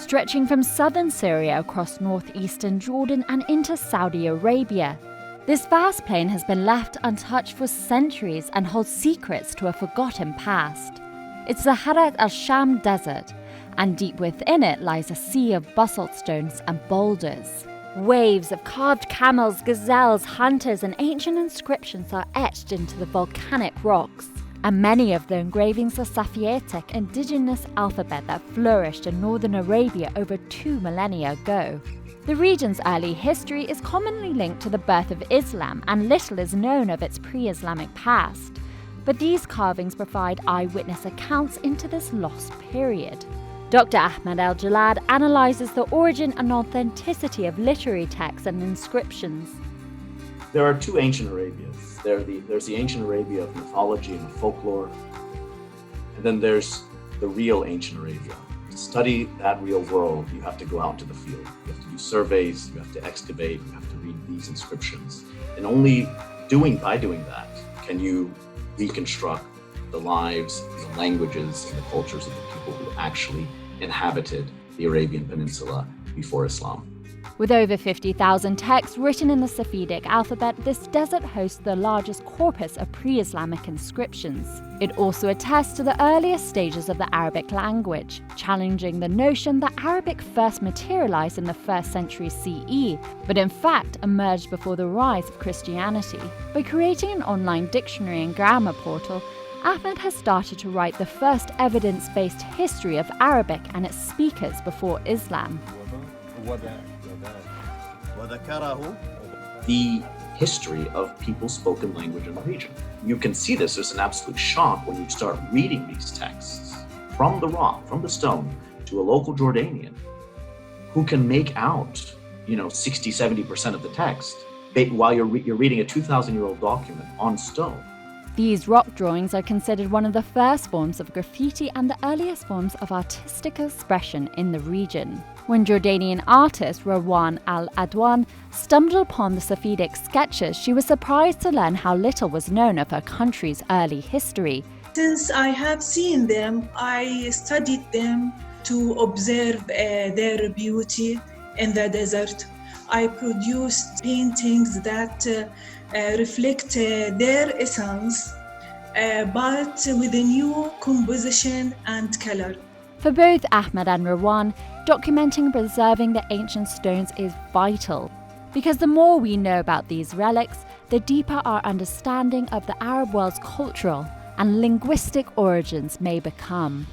stretching from southern Syria across northeastern Jordan and into Saudi Arabia. This vast plain has been left untouched for centuries and holds secrets to a forgotten past. It's the Harrah al-Sham desert, and deep within it lies a sea of basalt stones and boulders. Waves of carved camels, gazelles, hunters, and ancient inscriptions are etched into the volcanic rocks. And many of the engravings are Safietic, indigenous alphabet that flourished in northern Arabia over 2 millennia ago. The region's early history is commonly linked to the birth of Islam, and little is known of its pre-Islamic past. But these carvings provide eyewitness accounts into this lost period. Dr. Ahmed El-Jalad analyzes the origin and authenticity of literary texts and inscriptions. There are two ancient Arabias. There's the ancient Arabia of mythology and folklore, and then there's the real ancient Arabia. To study that real world, you have to go out into the field. You have to do surveys, you have to excavate, you have to read these inscriptions. And only by doing that can you reconstruct the lives, the languages, and the cultures of the people who actually inhabited the Arabian Peninsula before Islam. With over 50,000 texts written in the Safedic alphabet, this desert hosts the largest corpus of pre-Islamic inscriptions. It also attests to the earliest stages of the Arabic language, challenging the notion that Arabic first materialized in the 1st century CE, but in fact emerged before the rise of Christianity. By creating an online dictionary and grammar portal, Ahmed has started to write the first evidence-based history of Arabic and its speakers before Islam. The history of people's spoken language in the region. You can see this as an absolute shock when you start reading these texts from the rock, from the stone, to a local Jordanian who can make out, 60, 70% of the text while you're reading a 2,000-year-old document on stone. These rock drawings are considered one of the first forms of graffiti and the earliest forms of artistic expression in the region. When Jordanian artist Rawan al-Adwan stumbled upon the Safedic sketches, she was surprised to learn how little was known of her country's early history. Since I have seen them, I studied them to observe their beauty in the desert. I produced paintings that reflect their essence, but with a new composition and color. For both Ahmed and Rawan, documenting and preserving the ancient stones is vital, because the more we know about these relics, the deeper our understanding of the Arab world's cultural and linguistic origins may become.